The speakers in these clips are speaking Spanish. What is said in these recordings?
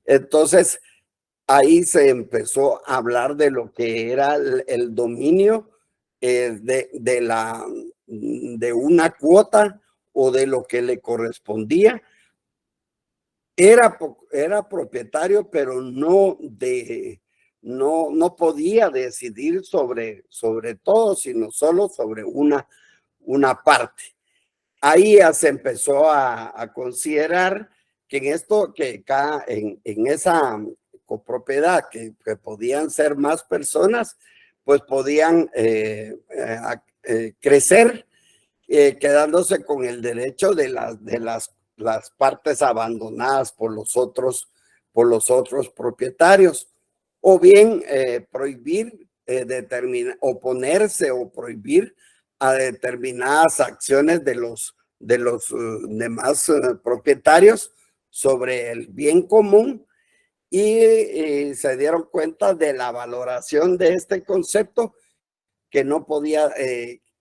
Entonces, ahí se empezó a hablar de lo que era el dominio de una cuota o de lo que le correspondía. Era propietario, pero no podía decidir sobre todo, sino solo sobre una parte. Ahí ya se empezó a considerar que en esa copropiedad, que podían ser más personas, pues podían crecer, quedándose con el derecho de las partes abandonadas por los otros propietarios, o bien prohibir, oponerse o prohibir a determinadas acciones de los demás propietarios sobre el bien común, y se dieron cuenta de la valoración de este concepto, que no podía,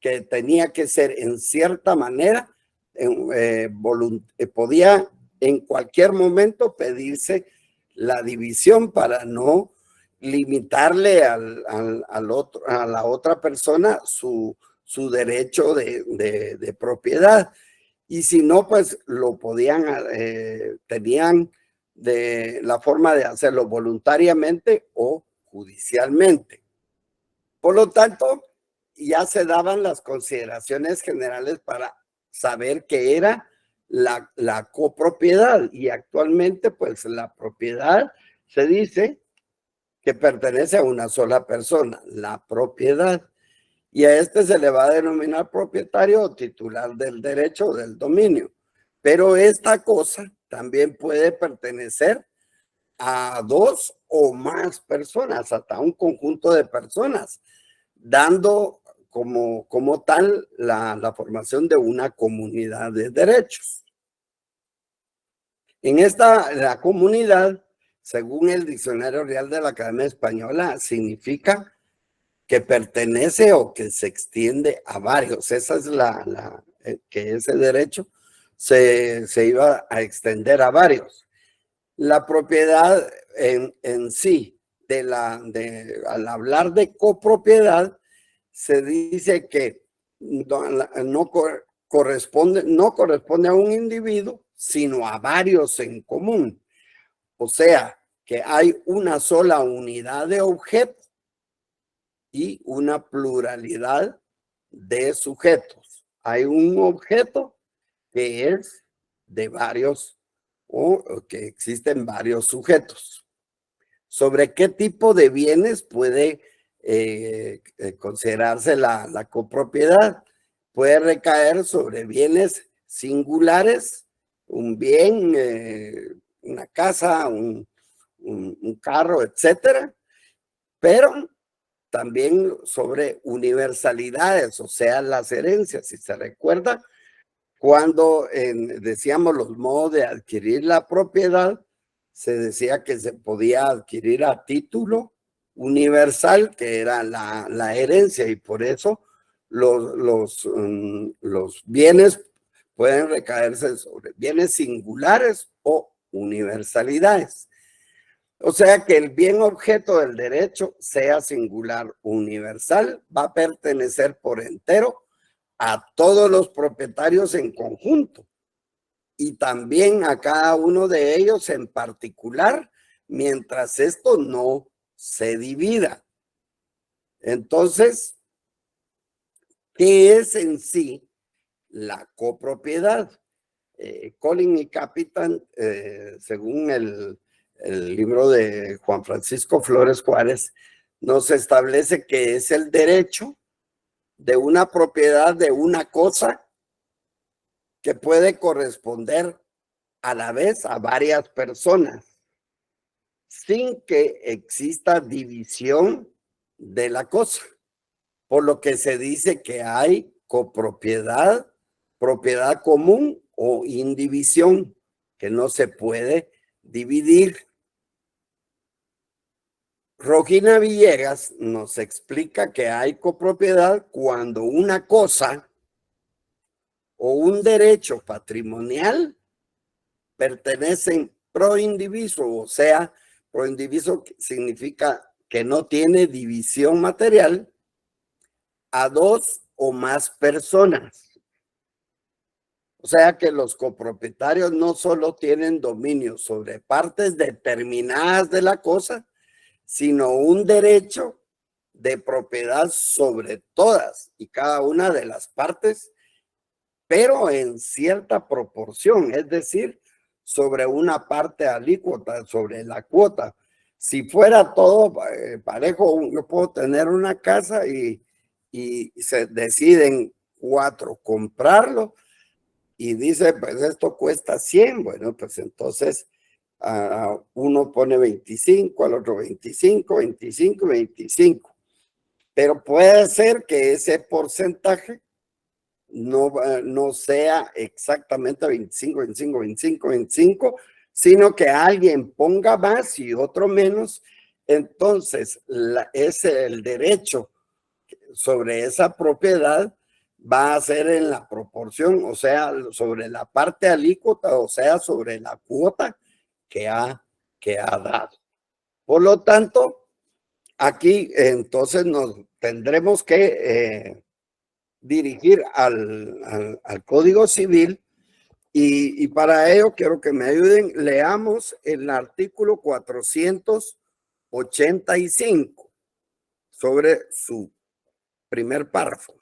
que tenía que ser en cierta manera, podía en cualquier momento pedirse la división para no limitarle a la otra persona su derecho de propiedad. Y si no, pues lo podían, tenían la forma de hacerlo voluntariamente o judicialmente. Por lo tanto, ya se daban las consideraciones generales para saber qué era la copropiedad, y actualmente pues la propiedad se dice que pertenece a una sola persona, la propiedad, y a este se le va a denominar propietario o titular del derecho o del dominio. Pero esta cosa también puede pertenecer a dos o más personas, hasta un conjunto de personas, dando como tal la formación de una comunidad de derechos. En la comunidad, según el Diccionario Real de la Academia Española, significa que pertenece o que se extiende a varios. Esa es que ese derecho se iba a extender a varios. La propiedad en sí, al hablar de copropiedad, se dice que no corresponde a un individuo, sino a varios en común. O sea, que hay una sola unidad de objeto y una pluralidad de sujetos. Hay un objeto que es de varios, o que existen varios sujetos. ¿Sobre qué tipo de bienes puede considerarse la copropiedad? Puede recaer sobre bienes singulares, un bien, una casa, un carro, etcétera, pero también sobre universalidades, o sea, las herencias. Si se recuerda, cuando decíamos los modos de adquirir la propiedad, se decía que se podía adquirir a título universal, que era la herencia, y por eso los bienes pueden recaerse sobre bienes singulares o universalidades. O sea que el bien objeto del derecho, sea singular o universal, va a pertenecer por entero a todos los propietarios en conjunto, y también a cada uno de ellos en particular, mientras esto no se divida. Entonces, ¿qué es en sí la copropiedad? Colin y Capitan, según el libro de Juan Francisco Flores Juárez, nos establece que es el derecho de una propiedad de una cosa que puede corresponder a la vez a varias personas, sin que exista división de la cosa, por lo que se dice que hay copropiedad, propiedad común o indivisión, que no se puede dividir. Rogina Villegas nos explica que hay copropiedad cuando una cosa o un derecho patrimonial pertenecen proindiviso, o sea, proindiviso significa que no tiene división material a dos o más personas. O sea que los copropietarios no solo tienen dominio sobre partes determinadas de la cosa, sino un derecho de propiedad sobre todas y cada una de las partes, pero en cierta proporción, es decir, sobre una parte alícuota, sobre la cuota. Si fuera todo parejo, yo puedo tener una casa y se deciden 4 comprarlo y dice, pues esto cuesta 100. Bueno, pues entonces uno pone 25, al otro 25, 25 y 25. Pero puede ser que ese porcentaje no sea exactamente 25, 25, 25, 25, sino que alguien ponga más y otro menos. Entonces, es el derecho sobre esa propiedad va a ser en la proporción, o sea, sobre la parte alícuota, o sea, sobre la cuota que ha dado. Por lo tanto, aquí entonces nos tendremos que dirigir al Código Civil y para ello quiero que me ayuden. Leamos el artículo 485 sobre su primer párrafo.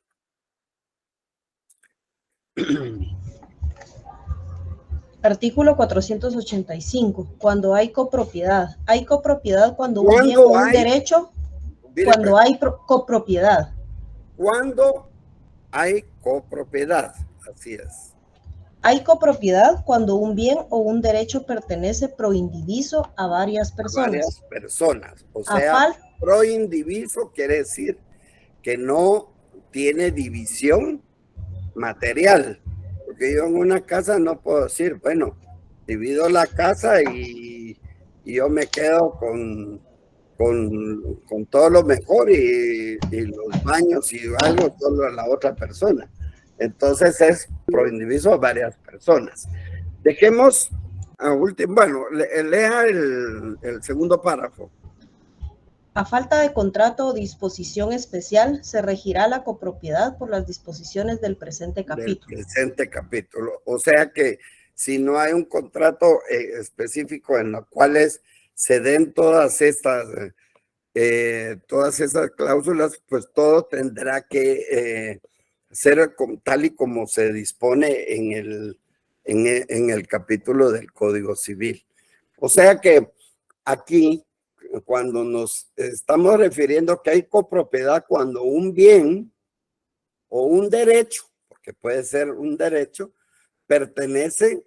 Artículo 485. Cuando hay copropiedad. Hay copropiedad cuando un bien o un derecho. Cuando hay copropiedad. Cuando hay copropiedad. Así es. Hay copropiedad cuando un bien o un derecho pertenece proindiviso a varias personas. A varias personas. O sea, proindiviso quiere decir que no tiene división material. Porque yo en una casa no puedo decir, bueno, divido la casa y yo me quedo con todo lo mejor y los baños y algo solo a la otra persona. Entonces es proindiviso a varias personas. Dejemos a último, bueno, lea el segundo párrafo. A falta de contrato o disposición especial, se regirá la copropiedad por las disposiciones del presente capítulo. Del presente capítulo. O sea que si no hay un contrato específico en los cuales se den todas estas cláusulas, pues todo tendrá que ser tal y como se dispone en el capítulo del Código Civil. O sea que aquí, cuando nos estamos refiriendo que hay copropiedad, cuando un bien o un derecho, porque puede ser un derecho, pertenece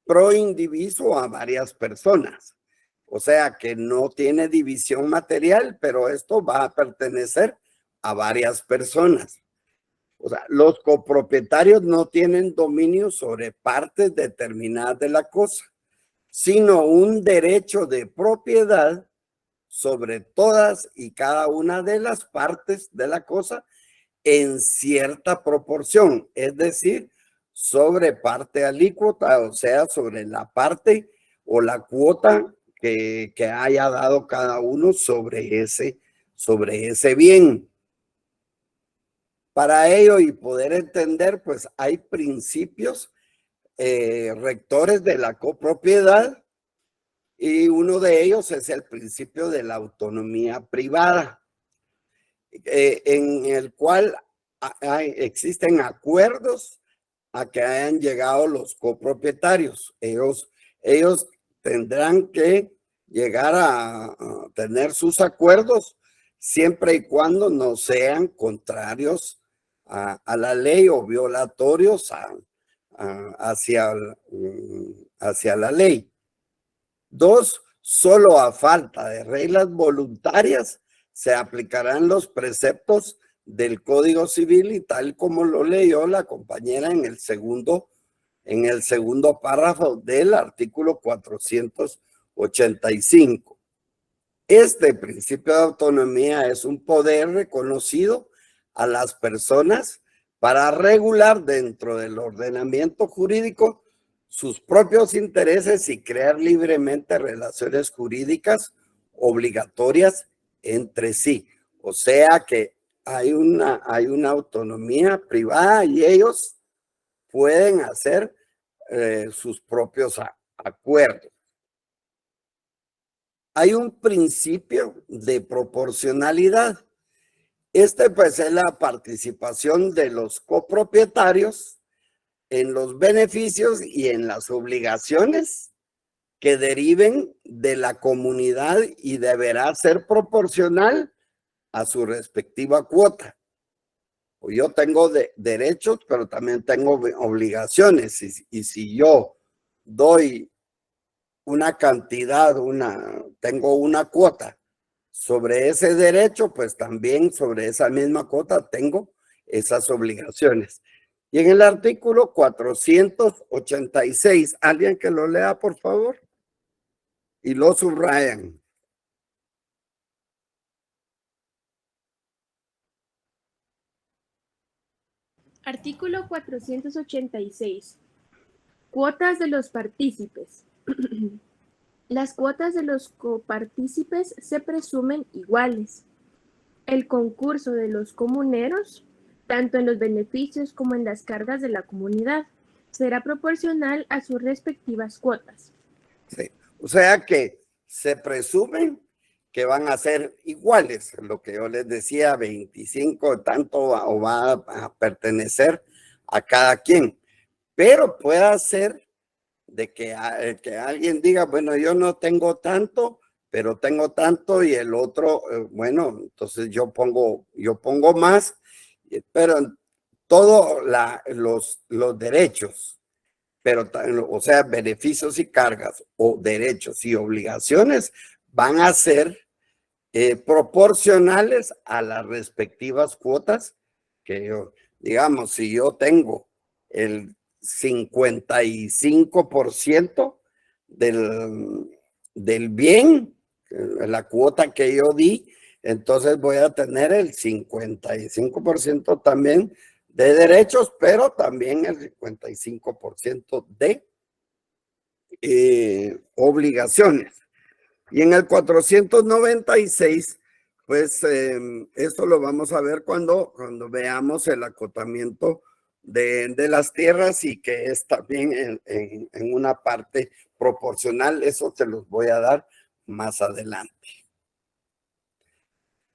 pro indiviso a varias personas. O sea que no tiene división material, pero esto va a pertenecer a varias personas. O sea, los copropietarios no tienen dominio sobre partes determinadas de la cosa, sino un derecho de propiedad sobre todas y cada una de las partes de la cosa en cierta proporción, es decir, sobre parte alícuota, o sea, sobre la parte o la cuota que haya dado cada uno sobre ese bien. Para ello y poder entender, pues hay principios rectores de la copropiedad y uno de ellos es el principio de la autonomía privada, en el cual existen acuerdos a que hayan llegado los copropietarios. Ellos tendrán que llegar a tener sus acuerdos siempre y cuando no sean contrarios a la ley o violatorios hacia la ley. 2, solo a falta de reglas voluntarias se aplicarán los preceptos del Código Civil y tal como lo leyó la compañera en el segundo párrafo del artículo 485. Este principio de autonomía es un poder reconocido a las personas para regular dentro del ordenamiento jurídico sus propios intereses y crear libremente relaciones jurídicas obligatorias entre sí. O sea que hay una autonomía privada y ellos pueden hacer sus propios acuerdos. Hay un principio de proporcionalidad. Pues es la participación de los copropietarios en los beneficios y en las obligaciones que deriven de la comunidad y deberá ser proporcional a su respectiva cuota. Yo tengo derechos, pero también tengo obligaciones. Y si yo doy una cantidad, tengo una cuota sobre ese derecho, pues también sobre esa misma cuota tengo esas obligaciones. Y en el artículo 486, alguien que lo lea, por favor, y lo subrayan. Artículo 486. Cuotas de los partícipes. Las cuotas de los copartícipes se presumen iguales. El concurso de los comuneros, tanto en los beneficios como en las cargas de la comunidad, será proporcional a sus respectivas cuotas. Sí. O sea que se presumen que van a ser iguales, lo que yo les decía, 25 tanto o va a pertenecer a cada quien, pero puede ser de que alguien diga, bueno, yo no tengo tanto, pero tengo tanto y el otro, bueno, entonces yo pongo más, pero todos los derechos, pero o sea, beneficios y cargas o derechos y obligaciones van a ser proporcionales a las respectivas cuotas que yo, digamos, si yo tengo el 55% del bien, la cuota que yo di, entonces voy a tener el 55% también de derechos, pero también el 55% de obligaciones. Y en el 496, pues esto lo vamos a ver cuando veamos el acotamiento de las tierras y que es también en una parte proporcional. Eso se los voy a dar más adelante.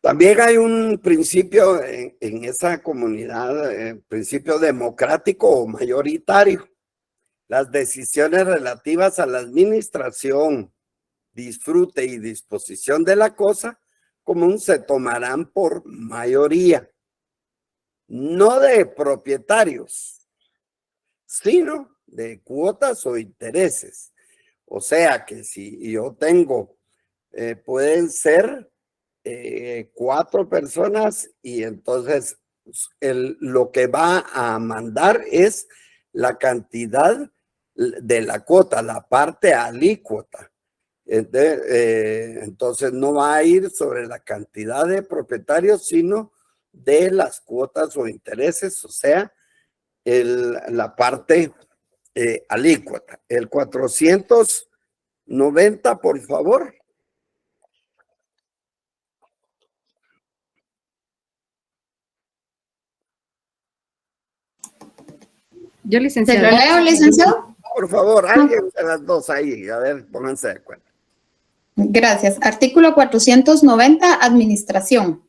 También hay un principio en esa comunidad, principio democrático o mayoritario. Las decisiones relativas a la administración, disfrute y disposición de la cosa común se tomarán por mayoría, no de propietarios, sino de cuotas o intereses. O sea que si yo tengo, pueden ser 4 personas y entonces lo que va a mandar es la cantidad de la cuota, la parte alícuota. Entonces no va a ir sobre la cantidad de propietarios, sino de las cuotas o intereses, o sea, la parte alícuota. El 490, por favor. Yo, licenciado. ¿Se lo leo, licenciado? Por favor, alguien de las dos ahí, a ver, pónganse de acuerdo. Gracias. Artículo 490, administración.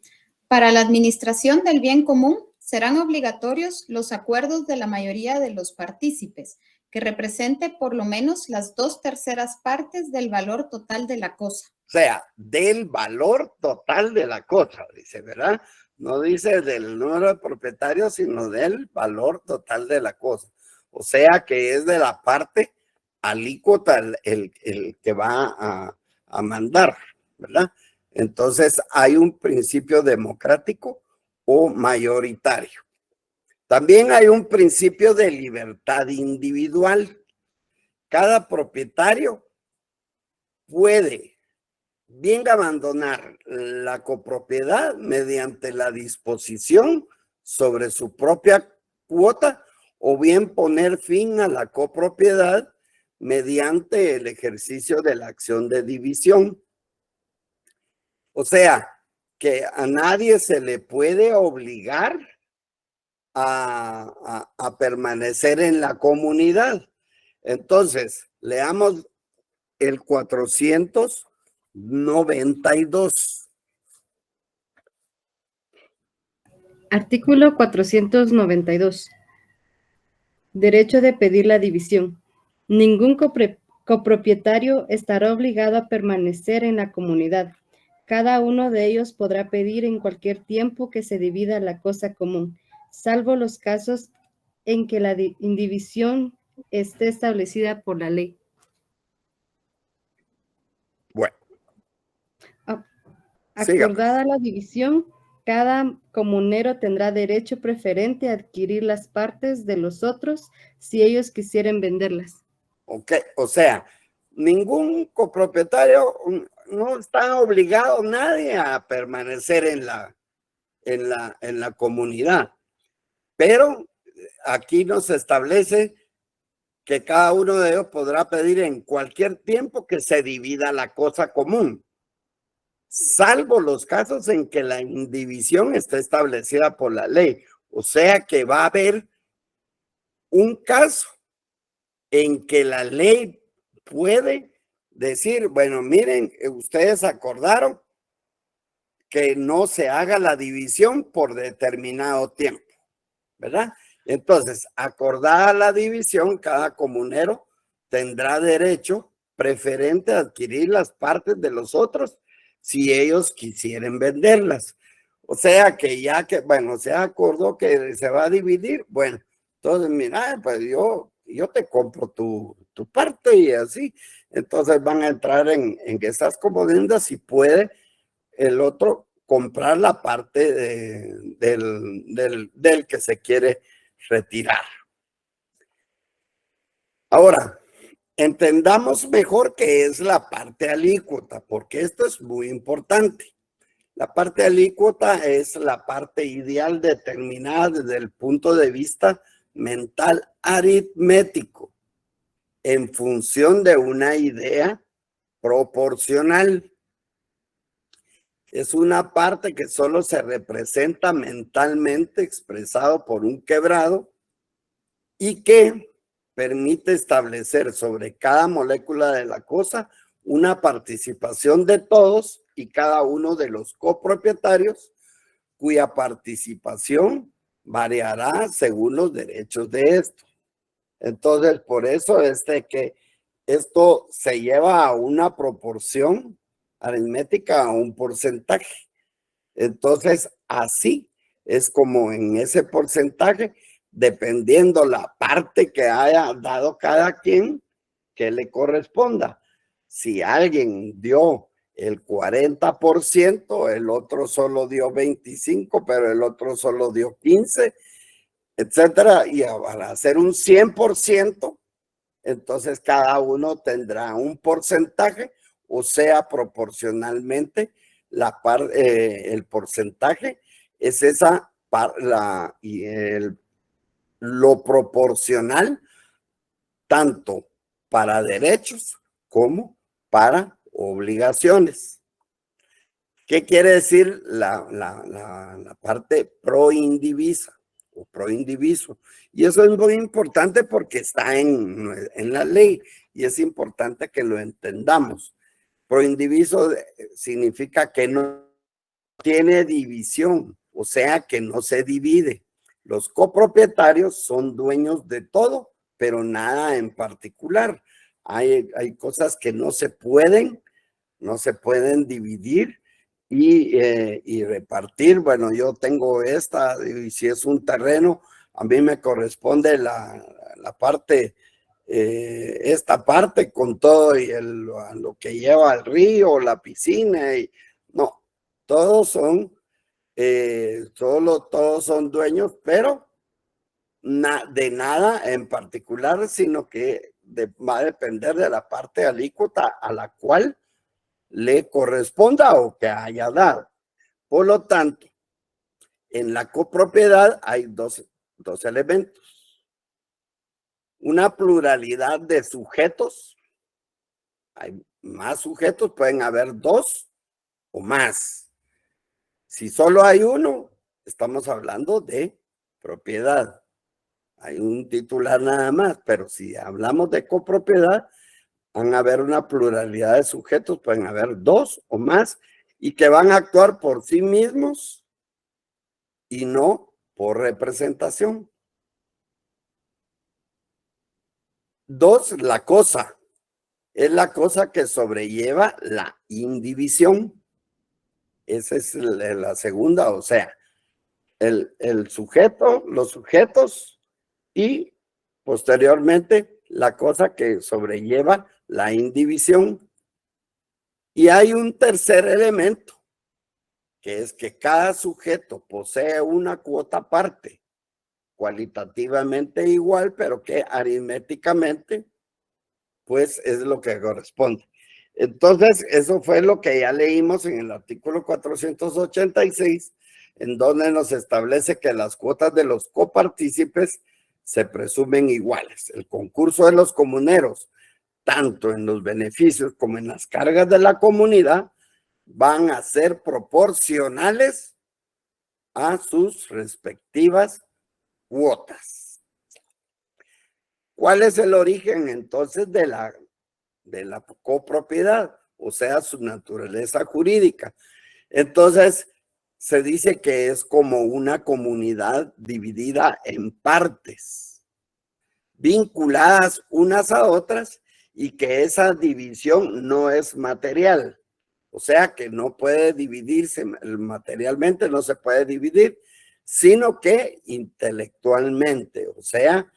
Para la administración del bien común serán obligatorios los acuerdos de la mayoría de los partícipes, que represente por lo menos las 2/3 partes del valor total de la cosa. O sea, del valor total de la cosa, dice, ¿verdad? No dice del número de propietarios, sino del valor total de la cosa. O sea que es de la parte alícuota el que va a mandar, ¿verdad? Entonces hay un principio democrático o mayoritario. También hay un principio de libertad individual. Cada propietario puede bien abandonar la copropiedad mediante la disposición sobre su propia cuota o bien poner fin a la copropiedad mediante el ejercicio de la acción de división. O sea, que a nadie se le puede obligar a permanecer en la comunidad. Entonces, leamos el 492. Artículo 492. Derecho de pedir la división. Ningún copropietario estará obligado a permanecer en la comunidad. Cada uno de ellos podrá pedir en cualquier tiempo que se divida la cosa común, salvo los casos en que la indivisión esté establecida por la ley. Bueno. Acordada la división, cada comunero tendrá derecho preferente a adquirir las partes de los otros si ellos quisieren venderlas. Ok, o sea, ningún copropietario, no está obligado nadie a permanecer en la comunidad, pero aquí nos establece que cada uno de ellos podrá pedir en cualquier tiempo que se divida la cosa común, salvo los casos en que la indivisión esté establecida por la ley. O sea que va a haber un caso en que la ley puede decir, bueno, miren, ustedes acordaron que no se haga la división por determinado tiempo, ¿verdad? Entonces, acordada la división, cada comunero tendrá derecho preferente a adquirir las partes de los otros si ellos quisieren venderlas. O sea que ya que, bueno, se acordó que se va a dividir, bueno, entonces, mira, pues yo te compro tu parte y así. Entonces van a entrar en esas comodinas y puede el otro comprar la parte del que se quiere retirar. Ahora, entendamos mejor qué es la parte alícuota, porque esto es muy importante. La parte alícuota es la parte ideal determinada desde el punto de vista mental aritmético en función de una idea proporcional. Es una parte que solo se representa mentalmente expresado por un quebrado y que permite establecer sobre cada molécula de la cosa una participación de todos y cada uno de los copropietarios, cuya participación variará según los derechos de esto. Entonces, por eso es de que esto se lleva a una proporción aritmética, a un porcentaje. Entonces, así es como en ese porcentaje, dependiendo la parte que haya dado cada quien, que le corresponda. Si alguien dio el 40%, el otro solo dio 25%, pero el otro solo dio 15%, etcétera. Y para hacer un 100%, entonces cada uno tendrá un porcentaje, o sea, proporcionalmente el porcentaje es lo proporcional tanto para derechos como para obligaciones. ¿Qué quiere decir la parte proindivisa o proindiviso? Y eso es muy importante porque está en la ley y es importante que lo entendamos. Proindiviso significa que no tiene división, o sea que no se divide. Los copropietarios son dueños de todo, pero nada en particular. Hay cosas que no se pueden dividir y repartir. Bueno, yo tengo esta, y si es un terreno, a mí me corresponde la parte, esta parte con todo y lo que lleva al río, la piscina, y no, todos son dueños, pero de nada en particular, sino que va a depender de la parte alícuota a la cual le corresponda o que haya dado. Por lo tanto, en la copropiedad hay dos elementos. una pluralidad de sujetos. Hay más sujetos, pueden haber 2 o más. Si solo hay uno, estamos hablando de propiedad. Hay un titular nada más, pero si hablamos de copropiedad, van a haber una pluralidad de sujetos, pueden haber 2 o más, y que van a actuar por sí mismos y no por representación. 2, la cosa. Es la cosa que sobrelleva la indivisión. Esa es la segunda, o sea, el sujeto, los sujetos y posteriormente la cosa que sobrelleva la indivisión. Y hay un tercer elemento, que es que cada sujeto posee una cuota aparte, cualitativamente igual, pero que aritméticamente pues es lo que corresponde. Entonces, eso fue lo que ya leímos en el artículo 486, en donde nos establece que las cuotas de los copartícipes se presumen iguales. El concurso de los comuneros, tanto en los beneficios como en las cargas de la comunidad, van a ser proporcionales a sus respectivas cuotas. ¿Cuál es el origen entonces de la copropiedad? O sea, su naturaleza jurídica. Entonces, se dice que es como una comunidad dividida en partes, vinculadas unas a otras, y que esa división no es material. O sea, que no puede dividirse materialmente, no se puede dividir, sino que intelectualmente, o sea,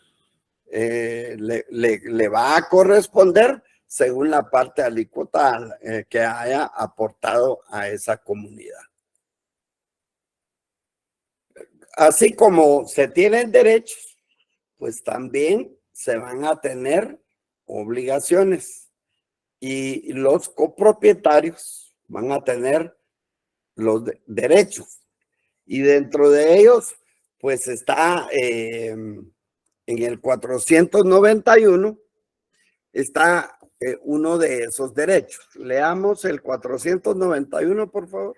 le va a corresponder según la parte alícuota que haya aportado a esa comunidad. Así como se tienen derechos, pues también se van a tener obligaciones, y los copropietarios van a tener los derechos, y dentro de ellos pues está en el 491 está uno de esos derechos. Leamos el 491, por favor.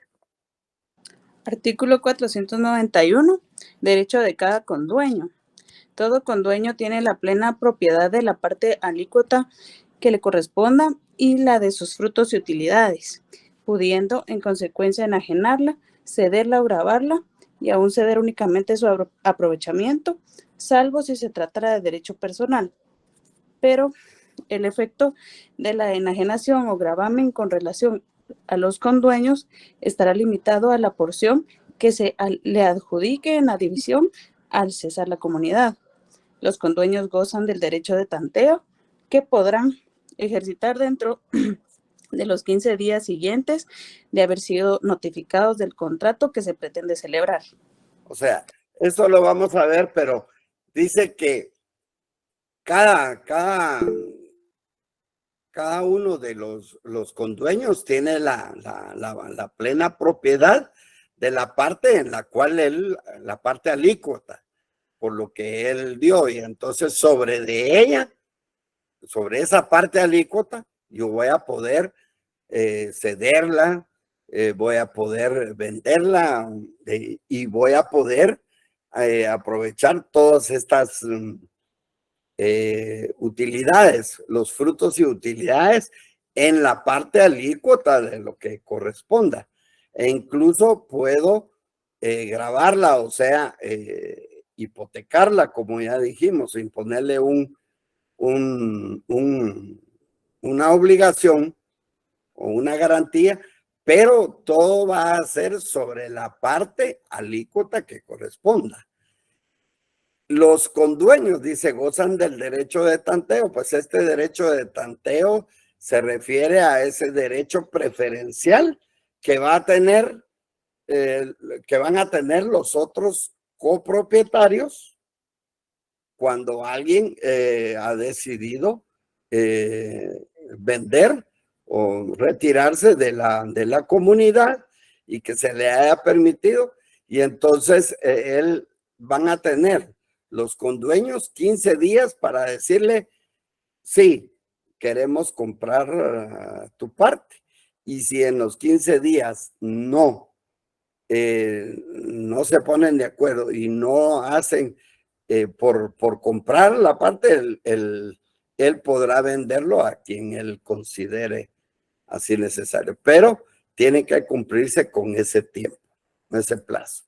Artículo 491. Derecho de cada condueño. Todo condueño tiene la plena propiedad de la parte alícuota que le corresponda y la de sus frutos y utilidades, pudiendo en consecuencia enajenarla, cederla o gravarla, y aún ceder únicamente su aprovechamiento, salvo si se tratara de derecho personal. Pero el efecto de la enajenación o gravamen con relación a los condueños estará limitado a la porción que se le adjudique en la división al cesar la comunidad. Los condueños gozan del derecho de tanteo, que podrán ejercitar dentro de los 15 días siguientes de haber sido notificados del contrato que se pretende celebrar. O sea, eso lo vamos a ver, pero dice que cada uno de los condueños tiene la plena propiedad de la parte en la cual la parte alícuota, por lo que él dio, y entonces sobre esa parte alícuota, yo voy a poder cederla, voy a poder venderla, y voy a poder aprovechar todas estas utilidades, los frutos y utilidades en la parte alícuota de lo que corresponda. E incluso puedo gravarla, o sea, hipotecarla, como ya dijimos, imponerle una obligación o una garantía, pero todo va a ser sobre la parte alícuota que corresponda. Los condueños, dice, gozan del derecho de tanteo. Pues este derecho de tanteo se refiere a ese derecho preferencial que va a tener, que van a tener los otros copropietarios cuando alguien ha decidido vender o retirarse de la comunidad y que se le haya permitido, y entonces van a tener los condueños 15 días para decirle, sí, queremos comprar tu parte. Y si en los 15 días no se ponen de acuerdo y no hacen por comprar la parte, él podrá venderlo a quien él considere así necesario, pero tiene que cumplirse con ese tiempo, ese plazo.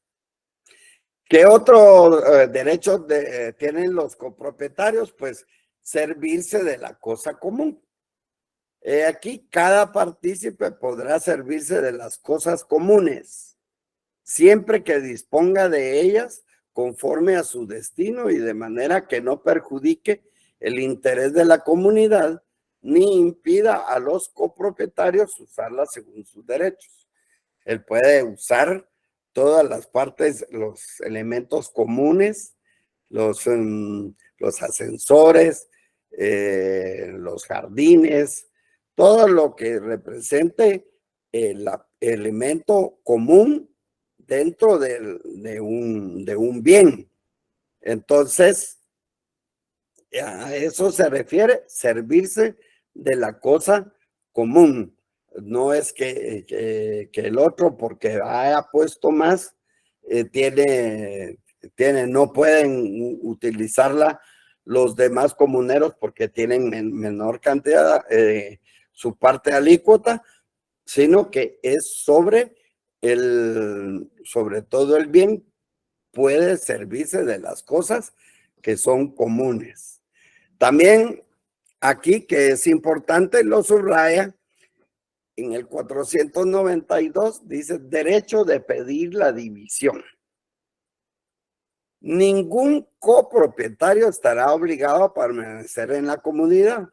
¿Qué otro derecho tienen los copropietarios? Pues servirse de la cosa común. Aquí cada partícipe podrá servirse de las cosas comunes, siempre que disponga de ellas conforme a su destino y de manera que no perjudique el interés de la comunidad ni impida a los copropietarios usarlas según sus derechos. Él puede usar todas las partes, los elementos comunes, los ascensores, los jardines, todo lo que represente el elemento común dentro de un bien. Entonces, a eso se refiere, servirse de la cosa común. No es que el otro, porque haya puesto más, no pueden utilizarla los demás comuneros porque tienen menor cantidad, su parte alícuota, sino que es sobre todo el bien, puede servirse de las cosas que son comunes. También aquí, que es importante, lo subraya, en el 492 dice derecho de pedir la división. Ningún copropietario estará obligado a permanecer en la comunidad.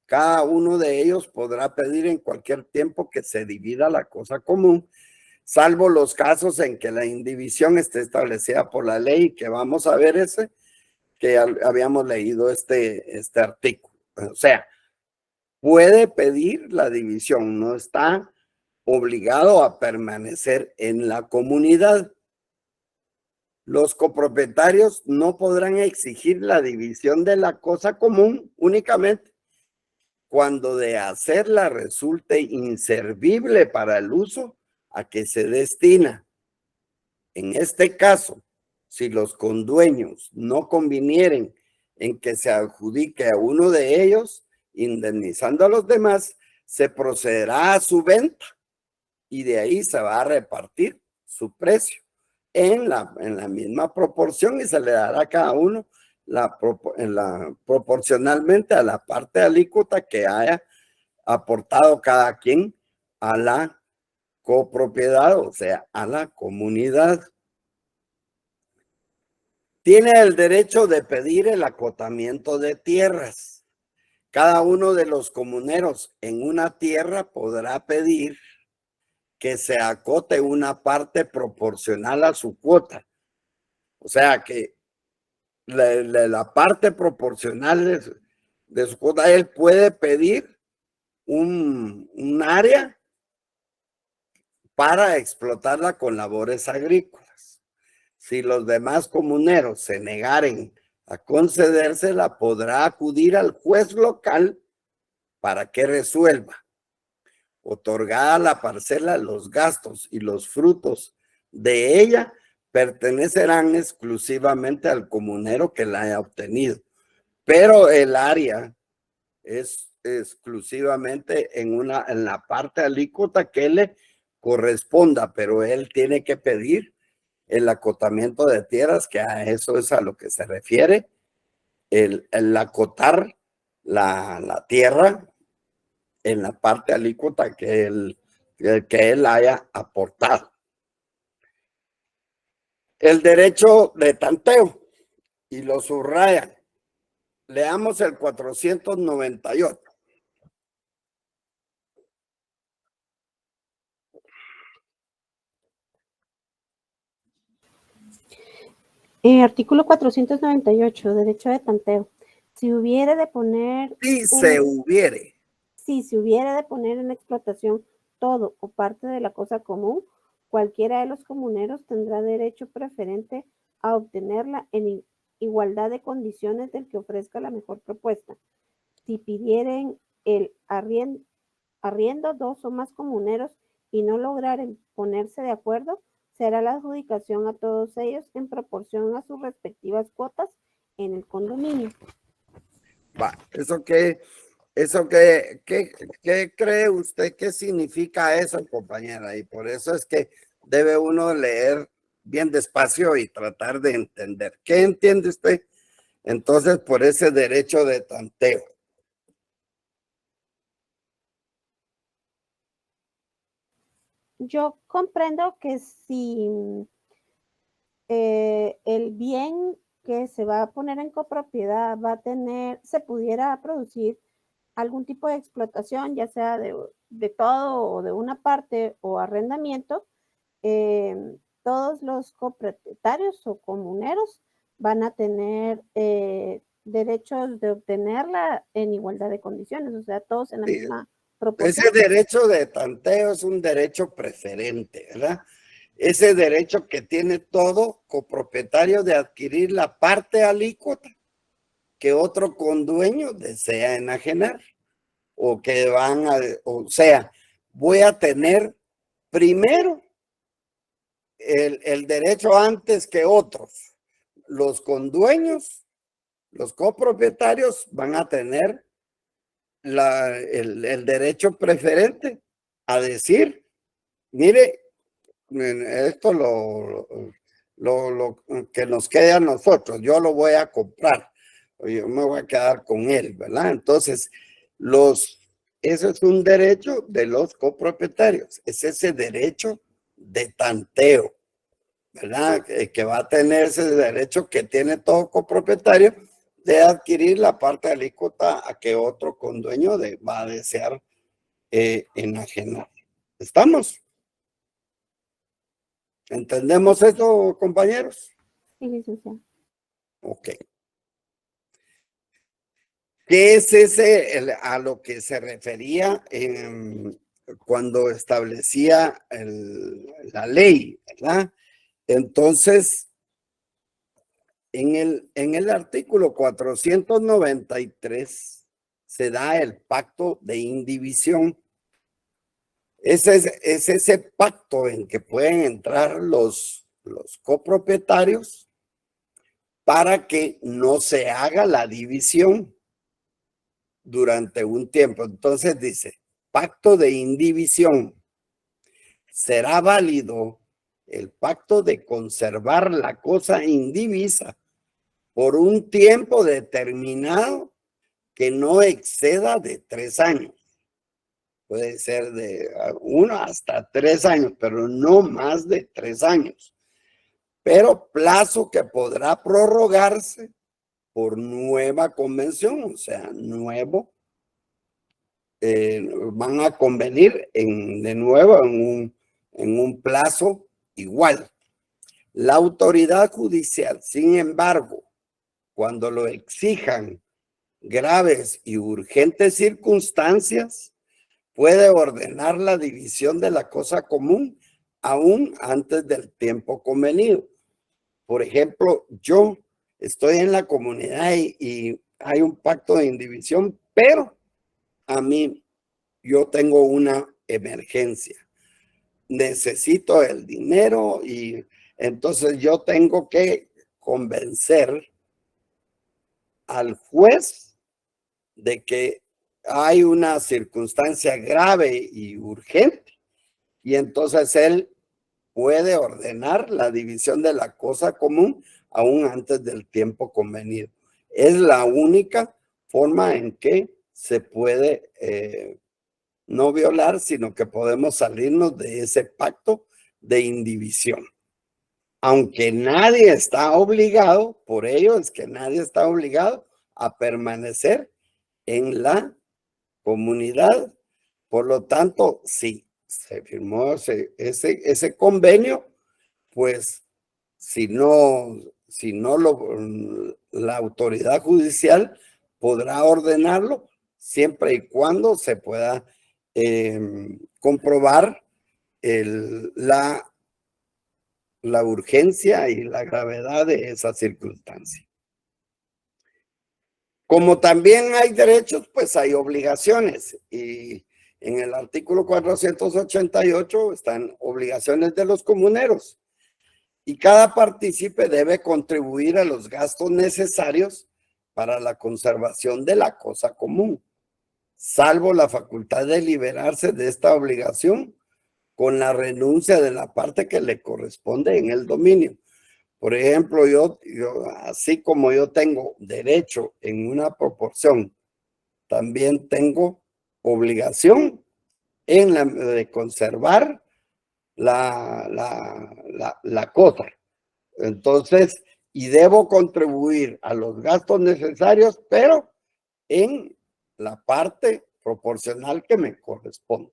Cada uno de ellos podrá pedir en cualquier tiempo que se divida la cosa común, salvo los casos en que la indivisión esté establecida por la ley, que vamos a ver que habíamos leído este artículo. O sea, puede pedir la división, no está obligado a permanecer en la comunidad. Los copropietarios no podrán exigir la división de la cosa común únicamente cuando de hacerla resulte inservible para el uso a que se destina. En este caso, si los condueños no convinieren en que se adjudique a uno de ellos, indemnizando a los demás, se procederá a su venta y de ahí se va a repartir su precio en la misma proporción y se le dará a cada uno proporcionalmente a la parte alícuota que haya aportado cada quien a la copropiedad, o sea, a la comunidad. Tiene el derecho de pedir el acotamiento de tierras. Cada uno de los comuneros en una tierra podrá pedir que se acote una parte proporcional a su cuota. O sea, que la parte proporcional de su cuota, él puede pedir un área para explotarla con labores agrícolas. Si los demás comuneros se negaren a concedérsela, podrá acudir al juez local para que resuelva. Otorgada la parcela, los gastos y los frutos de ella pertenecerán exclusivamente al comunero que la haya obtenido, pero el área es exclusivamente en la parte alícuota que le corresponda, pero él tiene que pedir el acotamiento de tierras, que a eso es a lo que se refiere, el acotar la tierra en la parte alícuota que él haya aportado. El derecho de tanteo, y lo subrayan. Leamos el 498. Artículo 498, derecho de tanteo. Si hubiere de poner... Si se hubiere de poner en explotación todo o parte de la cosa común, cualquiera de los comuneros tendrá derecho preferente a obtenerla igualdad de condiciones del que ofrezca la mejor propuesta. Si pidieren el arriendo dos o más comuneros y no lograren ponerse de acuerdo, será la adjudicación a todos ellos en proporción a sus respectivas cuotas en el condominio. Va, ¿qué cree usted que significa eso, compañera? Y por eso es que debe uno leer bien despacio y tratar de entender. ¿Qué entiende usted entonces por ese derecho de tanteo? Yo comprendo que si el bien que se va a poner en copropiedad se pudiera producir algún tipo de explotación, ya sea de todo o de una parte o arrendamiento, todos los copropietarios o comuneros van a tener derechos de obtenerla en igualdad de condiciones, o sea, todos en la misma proporción. Ese derecho de tanteo es un derecho preferente, ¿verdad? Ese derecho que tiene todo copropietario de adquirir la parte alícuota que otro condueño desea enajenar, o que o sea, voy a tener primero el derecho antes que otros. Los condueños, los copropietarios van a tener el derecho preferente a decir, mire, esto lo que nos quede a nosotros, yo lo voy a comprar, yo me voy a quedar con él, ¿verdad? Entonces, ese es un derecho de los copropietarios, es ese derecho de tanteo, ¿verdad? Que va a tener ese derecho que tiene todo copropietario de adquirir la parte alícuota a que otro condueño va a desear enajenar. ¿Estamos? ¿Entendemos eso, compañeros? Sí, licenciado. Ok. ¿Qué es ese a lo que se refería cuando establecía la ley, ¿verdad? Entonces, en el artículo 493 se da el pacto de indivisión. Es ese pacto en que pueden entrar los copropietarios para que no se haga la división durante un tiempo. Entonces dice, pacto de indivisión. Será válido el pacto de conservar la cosa indivisa por un tiempo determinado que no exceda de 3 años. Puede ser de 1 hasta 3 años, pero no más de 3 años. Pero plazo que podrá prorrogarse por nueva convención, o sea, van a convenir de nuevo en un plazo igual. La autoridad judicial, sin embargo, cuando lo exijan graves y urgentes circunstancias, puede ordenar la división de la cosa común aún antes del tiempo convenido. Por ejemplo, yo estoy en la comunidad y hay un pacto de indivisión, pero yo tengo una emergencia. Necesito el dinero y entonces yo tengo que convencer al juez de que hay una circunstancia grave y urgente y entonces él puede ordenar la división de la cosa común aún antes del tiempo convenido. Es la única forma en que se puede no violar, sino que podemos salirnos de ese pacto de indivisión. Aunque nadie está obligado, por ello es que nadie está obligado a permanecer en la comunidad. Por lo tanto, sí, se firmó ese convenio, pues si no la autoridad judicial podrá ordenarlo siempre y cuando se pueda comprobar la urgencia y la gravedad de esa circunstancia. Como también hay derechos, pues hay obligaciones. Y en el artículo 488 están obligaciones de los comuneros. Y cada partícipe debe contribuir a los gastos necesarios para la conservación de la cosa común, salvo la facultad de liberarse de esta obligación con la renuncia de la parte que le corresponde en el dominio. Por ejemplo, yo así como yo tengo derecho en una proporción, también tengo obligación en de conservar la cosa. Entonces, y debo contribuir a los gastos necesarios, pero en la parte proporcional que me corresponde.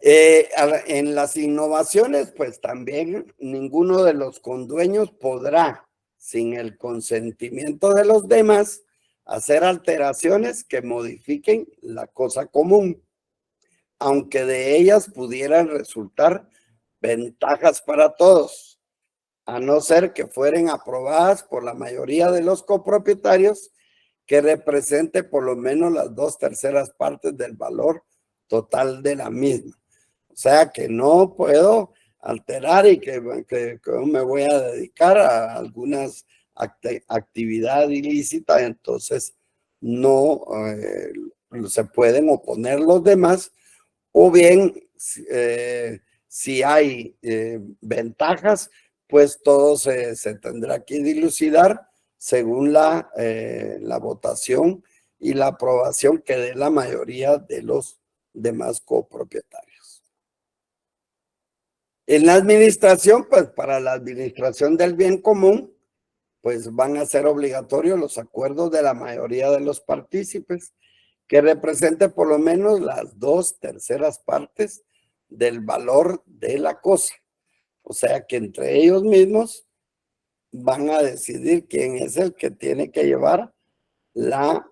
En las innovaciones, pues también ninguno de los condueños podrá, sin el consentimiento de los demás, hacer alteraciones que modifiquen la cosa común, aunque de ellas pudieran resultar ventajas para todos, a no ser que fueran aprobadas por la mayoría de los copropietarios, que represente por lo menos las 2/3 partes del valor total de la misma. O sea que no puedo alterar y que me voy a dedicar a algunas actividad ilícita, entonces no se pueden oponer los demás, o bien si hay ventajas, pues todo se tendrá que dilucidar según la votación y la aprobación que dé la mayoría de los demás copropietarios. En la administración, pues para la administración del bien común, pues van a ser obligatorios los acuerdos de la mayoría de los partícipes, que represente por lo menos las 2/3 partes del valor de la cosa. O sea que entre ellos mismos van a decidir quién es el que tiene que llevar la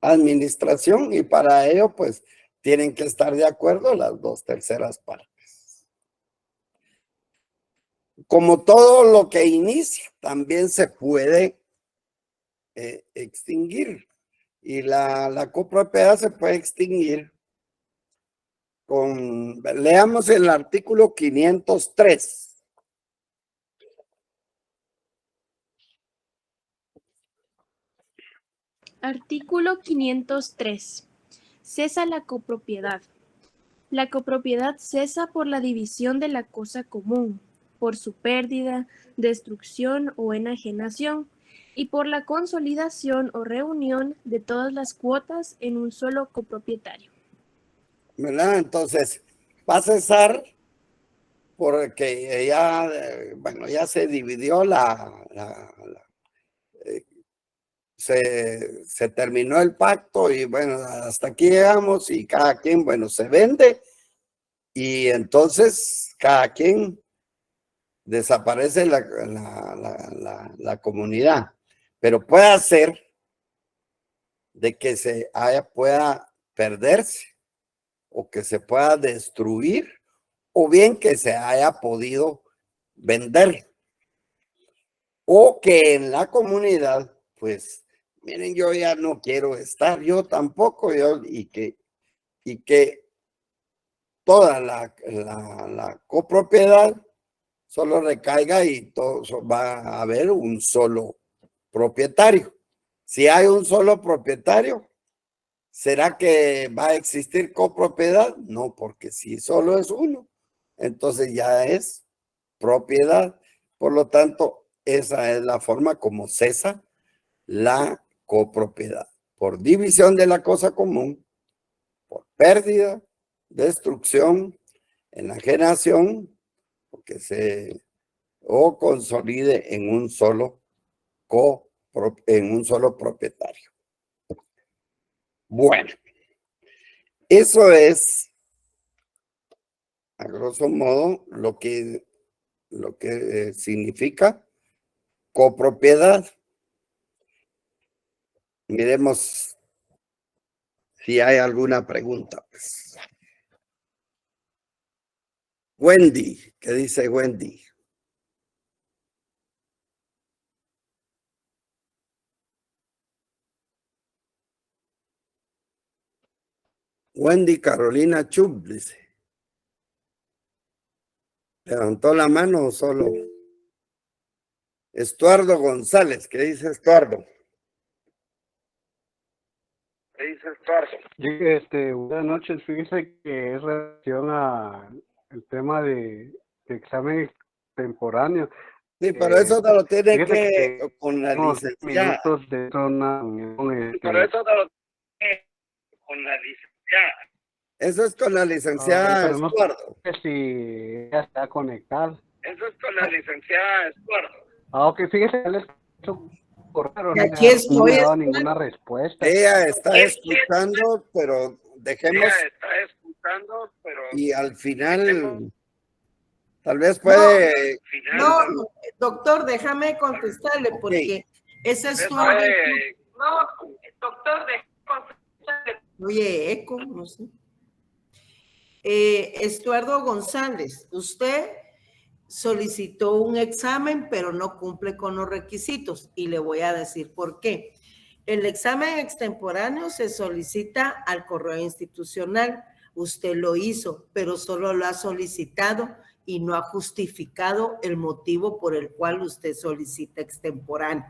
administración, y para ello pues tienen que estar de acuerdo las 2/3 partes. Como todo lo que inicia, también se puede extinguir, y la copropiedad se puede extinguir leamos el artículo 503. Artículo 503. Cesa la copropiedad. La copropiedad cesa por la división de la cosa común, por su pérdida, destrucción o enajenación, y por la consolidación o reunión de todas las cuotas en un solo copropietario. ¿Verdad? Entonces, va a cesar porque ya, bueno, ya se dividió se terminó el pacto, y bueno, hasta aquí llegamos, y cada quien, bueno, se vende, y entonces cada quien desaparece la comunidad. Pero puede ser de que pueda perderse, o que se pueda destruir, o bien que se haya podido vender, o que en la comunidad, pues, miren, yo ya no quiero estar, yo tampoco, y que toda la copropiedad solo recaiga, y todo va a haber un solo propietario. Si hay un solo propietario, ¿será que va a existir copropiedad? No, porque si solo es uno, entonces ya es propiedad. Por lo tanto, esa es la forma como cesa la copropiedad: por división de la cosa común, por pérdida, destrucción, enajenación, o consolide en un solo propietario. Bueno, eso es a grosso modo lo que significa copropiedad. Miremos si hay alguna pregunta, pues. Wendy, ¿qué dice Wendy? Wendy Carolina Chup, dice. ¿Levantó la mano o solo? Estuardo González, ¿qué dice Estuardo? ¿Qué dice Estuardo? Buenas noches, fíjese que es relación a el tema de examen extemporáneo. Sí, pero eso te lo tiene Fíjese que con la licenciada. Minutos de una reunión, Pero eso te lo tiene con la licenciada. Eso es con la licenciada pero no Estuardo. sé si ella está conectada. Eso es con la licenciada Estuardo. Ok, fíjese, él es correo, Y aquí estoy, no me ha dado ninguna respuesta. Ella está escuchando, pero dejemos. Ella está escuchando, pero. Y al final. Tal vez puede. No, doctor, déjame contestarle porque ese es tu... No, doctor, déjame contestarle. Oye, eco, no sé. Estuardo González, usted solicitó un examen, pero no cumple con los requisitos y le voy a decir por qué. El examen extemporáneo se solicita al correo institucional. Usted lo hizo, pero solo lo ha solicitado y no ha justificado el motivo por el cual usted solicita extemporáneo.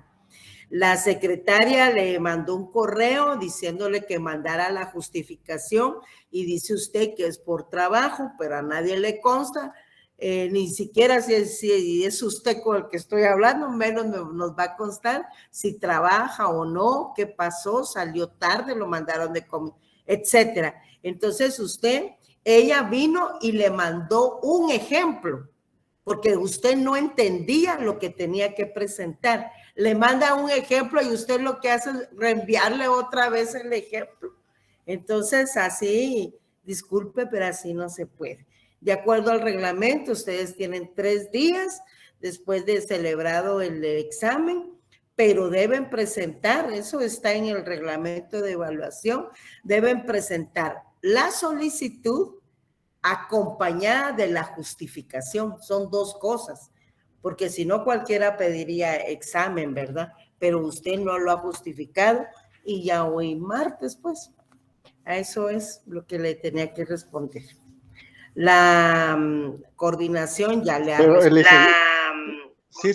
La secretaria le mandó un correo diciéndole que mandara la justificación y dice usted que es por trabajo, pero a nadie le consta, ni siquiera si es usted con el que estoy hablando, menos nos va a constar si trabaja o no, qué pasó, salió tarde, lo mandaron de comida, etcétera. Entonces ella vino y le mandó un ejemplo, porque usted no entendía lo que tenía que presentar. Le manda un ejemplo y usted lo que hace es reenviarle otra vez el ejemplo. Entonces, así, disculpe, pero así no se puede. De acuerdo al reglamento, ustedes tienen 3 días después de celebrado el examen, pero deben presentar, eso está en el reglamento de evaluación, deben presentar la solicitud acompañada de la justificación. Son 2 cosas, porque si no cualquiera pediría examen, ¿verdad? Pero usted no lo ha justificado y ya hoy martes, pues, a eso es lo que le tenía que responder. La coordinación ya le ha respondido. Sí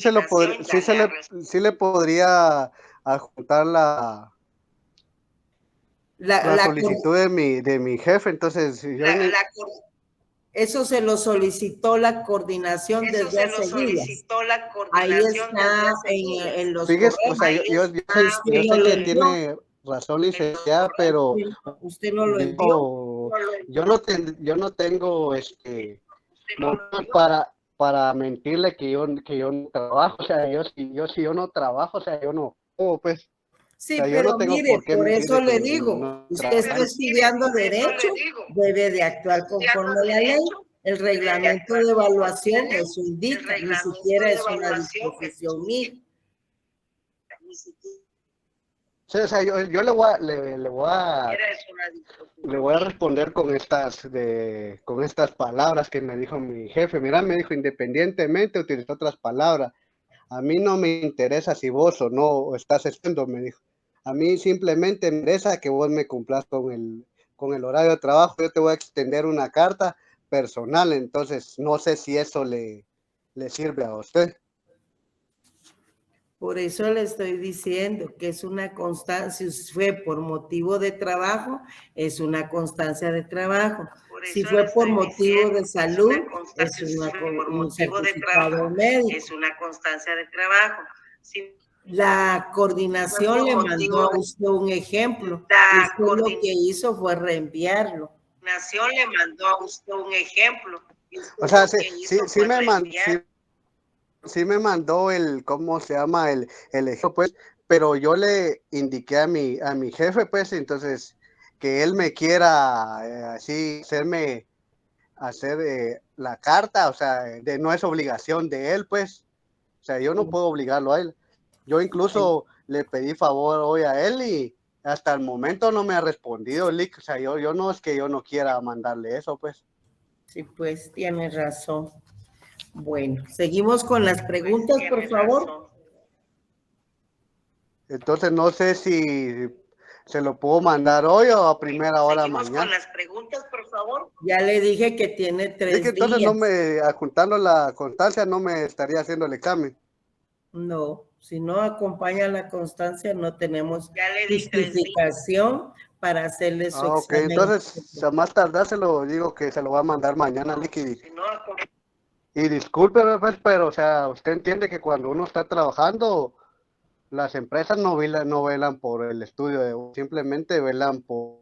le podría adjuntar la solicitud de mi jefe, entonces eso se lo solicitó la coordinación desde hace días. Ahí está en los correos. O sea, yo sé que tiene razón, licenciada, pero usted no lo envió. Yo no tengo para mentirle que yo no trabajo. O sea, si yo no trabajo, o sea, yo no pues. Sí, o sea, pero no tengo mire, por eso le digo, no usted está estudiando Derecho, debe de actuar conforme a la ley. El reglamento de evaluación eso indica, ni siquiera es una disposición mía. Sí, o sea, yo le voy a responder con estas palabras que me dijo mi jefe. Mira, me dijo, independientemente, utilizó otras palabras. A mí no me interesa si vos o no estás estudiando, me dijo. A mí simplemente me interesa que vos me cumplas con el horario de trabajo. Yo te voy a extender una carta personal, entonces no sé si eso le sirve a usted. Por eso le estoy diciendo que es una constancia, si fue por motivo de trabajo, es una constancia de trabajo. Si fue por motivo de salud, es un certificado médico. Es una constancia de trabajo. La coordinación le mandó a usted un ejemplo. Usted lo que hizo fue reenviarlo. La coordinación le mandó a usted un ejemplo. O sea, sí me mandó ¿cómo se llama? El ejemplo, pues, pero yo le indiqué a mi jefe, pues, entonces, que él me quiera así hacer la carta, o sea, no es obligación de él, pues, o sea, yo no puedo obligarlo a él. Yo incluso le pedí favor hoy a él y hasta el momento no me ha respondido, Lick. O sea, yo no es que yo no quiera mandarle eso, pues. Sí, pues, tiene razón. Bueno, seguimos con las preguntas, por favor. Entonces, no sé si ¿Se lo puedo mandar hoy o a primera hora mañana? Con las preguntas, por favor. Ya le dije que tiene 3 Es que entonces días. no me, juntando la constancia, no me estaría haciendo el examen. No, si no acompaña la constancia, no tenemos justificación para hacerle su Ok, examen. entonces a más tardar se lo digo que se lo va a mandar mañana, Licky. Y disculpe, pues, pero o sea, usted entiende que cuando uno está trabajando, las empresas no velan por el estudio de uno, simplemente velan por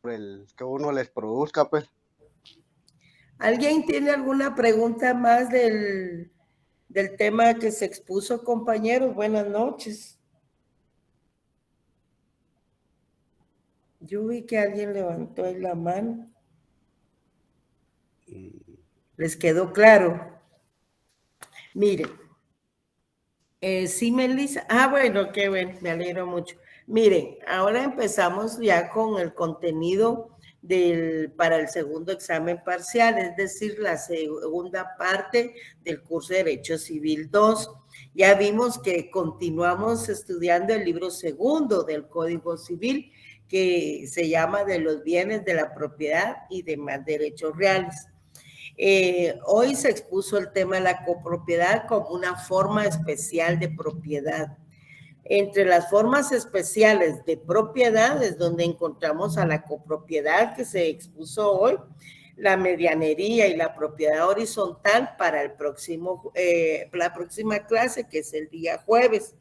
el que uno les produzca, pues. ¿Alguien tiene alguna pregunta más del tema que se expuso, compañeros? Buenas noches. Yo vi que alguien levantó ahí la mano. ¿Les quedó claro? Miren. Sí, Melissa. Bueno, qué bueno, me alegro mucho. Miren, ahora empezamos ya con el contenido para el segundo examen parcial, es decir, la segunda parte del curso de Derecho Civil 2. Ya vimos que continuamos estudiando el libro segundo del Código Civil, que se llama de los bienes de la propiedad y demás derechos reales. Hoy se expuso el tema de la copropiedad como una forma especial de propiedad. Entre las formas especiales de propiedad es donde encontramos a la copropiedad que se expuso hoy, la medianería y la propiedad horizontal para la próxima clase, que es el día jueves.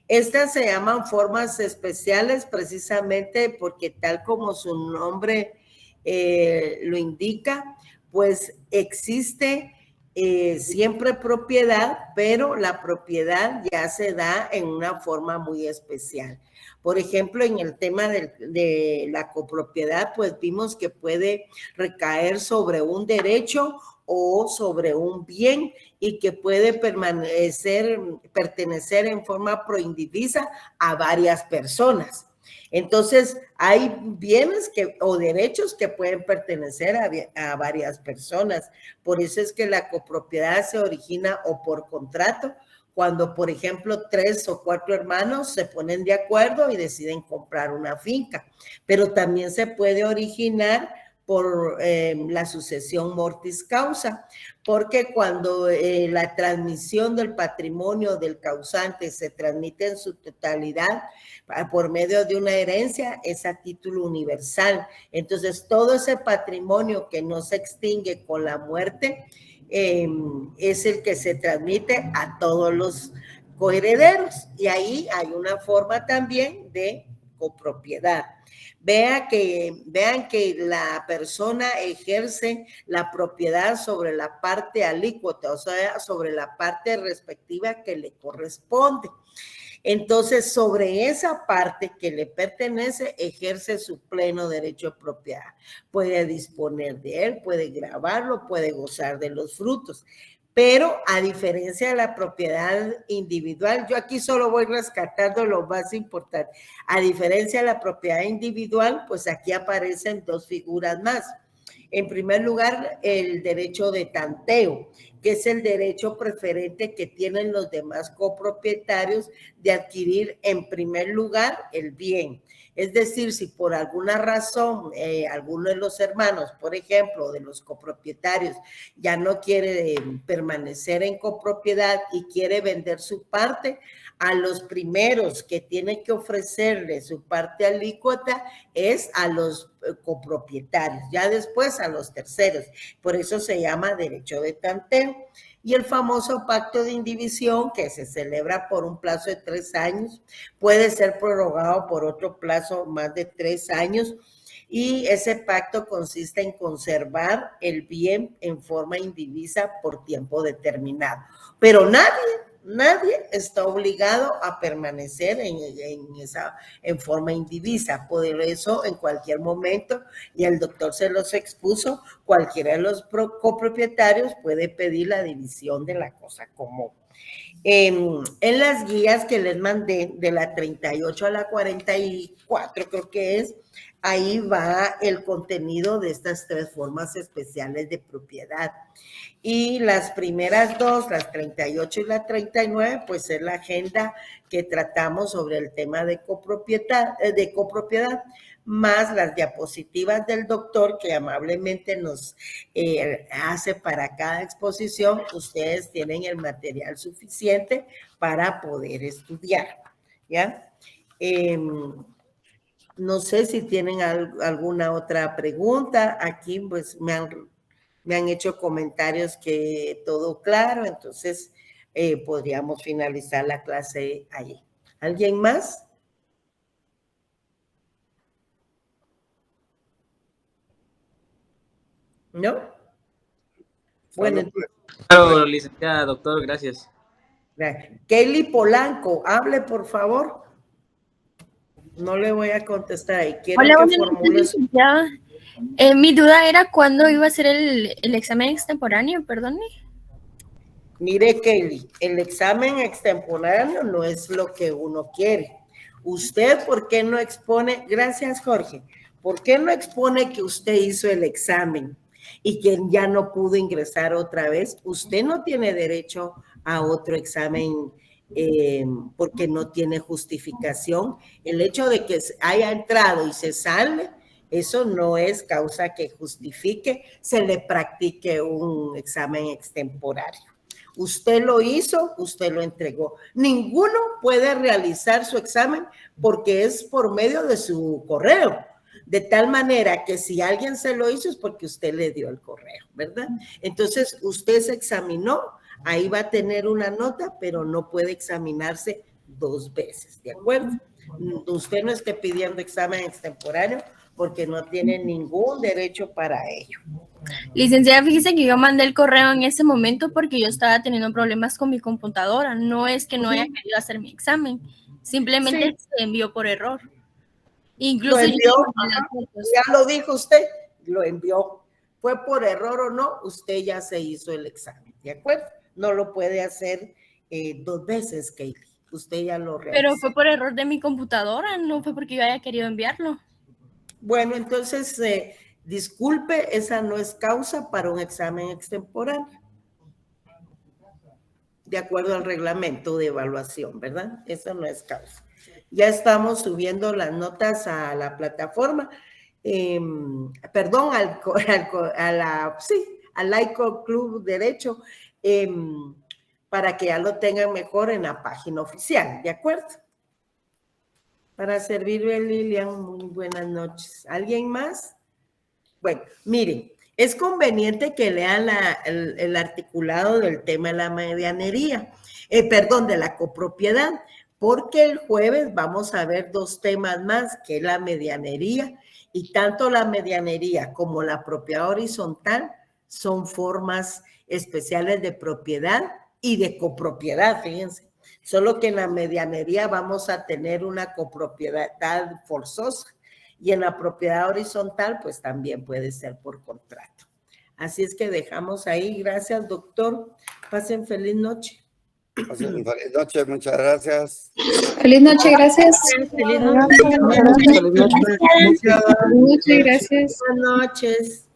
Estas se llaman formas especiales precisamente porque tal como su nombre lo indica, pues existe siempre propiedad, pero la propiedad ya se da en una forma muy especial. Por ejemplo, en el tema de la copropiedad, pues vimos que puede recaer sobre un derecho o sobre un bien y que puede pertenecer en forma proindivisa a varias personas. Entonces, hay bienes o derechos que pueden pertenecer a varias personas. Por eso es que la copropiedad se origina o por contrato, cuando, por ejemplo, 3 o 4 hermanos se ponen de acuerdo y deciden comprar una finca. Pero también se puede originar por la sucesión mortis causa, porque cuando la transmisión del patrimonio del causante se transmite en su totalidad por medio de una herencia, es a título universal. Entonces, todo ese patrimonio que no se extingue con la muerte es el que se transmite a todos los coherederos. Y ahí hay una forma también de copropiedad. Vean que la persona ejerce la propiedad sobre la parte alícuota, o sea, sobre la parte respectiva que le corresponde. Entonces, sobre esa parte que le pertenece, ejerce su pleno derecho de propiedad. Puede disponer de él, puede grabarlo, puede gozar de los frutos. Pero a diferencia de la propiedad individual, yo aquí solo voy rescatando lo más importante. A diferencia de la propiedad individual, pues aquí aparecen 2 figuras más. En primer lugar, el derecho de tanteo, que es el derecho preferente que tienen los demás copropietarios de adquirir en primer lugar el bien. Es decir, si por alguna razón alguno de los hermanos, por ejemplo, de los copropietarios, ya no quiere permanecer en copropiedad y quiere vender su parte, a los primeros que tienen que ofrecerle su parte alícuota es a los copropietarios, ya después a los terceros. Por eso se llama derecho de tanteo. Y el famoso pacto de indivisión, que se celebra por un plazo de 3 años, puede ser prorrogado por otro plazo más de 3 años, y ese pacto consiste en conservar el bien en forma indivisa por tiempo determinado. Pero nadie está obligado a permanecer en forma indivisa. Por eso, en cualquier momento, y el doctor se los expuso, cualquiera de los copropietarios puede pedir la división de la cosa común. En las guías que les mandé, de la 38 a la 44, creo que es, ahí va el contenido de estas 3 formas especiales de propiedad. Y las primeras 2, las 38 y la 39, pues es la agenda que tratamos sobre el tema de copropiedad, más las diapositivas del doctor que amablemente nos hace para cada exposición. Ustedes tienen el material suficiente para poder estudiar, ¿ya? No sé si tienen alguna otra pregunta. Aquí pues me han hecho comentarios que todo claro, entonces podríamos finalizar la clase allí. ¿Alguien más? ¿No? Bueno, entonces, claro, licenciada, doctor, gracias. Kelly Polanco, hable por favor. No le voy a contestar ahí. Quiero que formule su... mi duda era cuándo iba a ser el examen extemporáneo, perdone. Mire, Kelly, el examen extemporáneo no es lo que uno quiere. Usted, ¿por qué no expone? Gracias, Jorge. ¿Por qué no expone que usted hizo el examen y que ya no pudo ingresar otra vez? Usted no tiene derecho a otro examen porque no tiene justificación. El hecho de que haya entrado y se sale, eso no es causa que justifique se le practique un examen extemporáneo. Usted lo hizo, usted lo entregó. Ninguno puede realizar su examen porque es por medio de su correo. De tal manera que si alguien se lo hizo es porque usted le dio el correo, ¿verdad? Entonces, usted se examinó, ahí va a tener una nota, pero no puede examinarse 2 veces, ¿de acuerdo? Usted no esté pidiendo examen extemporáneo porque no tiene ningún derecho para ello. Licenciada, fíjese que yo mandé el correo en ese momento porque yo estaba teniendo problemas con mi computadora. No es que no haya querido hacer mi examen, simplemente se envió por error. Incluso lo envió, ya lo dijo usted, lo envió. Fue por error o no, usted ya se hizo el examen, ¿de acuerdo? No lo puede hacer 2 veces, Kaylee. Usted ya lo realizó. Pero fue por error de mi computadora, no fue porque yo haya querido enviarlo. Bueno, entonces, disculpe, esa no es causa para un examen extemporáneo. De acuerdo al reglamento de evaluación, ¿verdad? Eso no es causa. Ya estamos subiendo las notas a la plataforma, perdón, al Laico Club Derecho, para que ya lo tengan mejor en la página oficial, ¿de acuerdo? Para servirle, Lilian, muy buenas noches. ¿Alguien más? Bueno, miren, es conveniente que lean el articulado del tema de la medianería, de la copropiedad, porque el jueves vamos a ver 2 temas más, que es la medianería, y tanto la medianería como la propiedad horizontal son formas especiales de propiedad y de copropiedad, fíjense. Solo que en la medianería vamos a tener una copropiedad forzosa y en la propiedad horizontal pues también puede ser por contrato. Así es que dejamos ahí. Gracias, doctor. Pasen feliz noche. Pasen feliz noche, muchas gracias. Feliz noche, gracias. Feliz noche. Feliz noche, gracias. Buenas noches.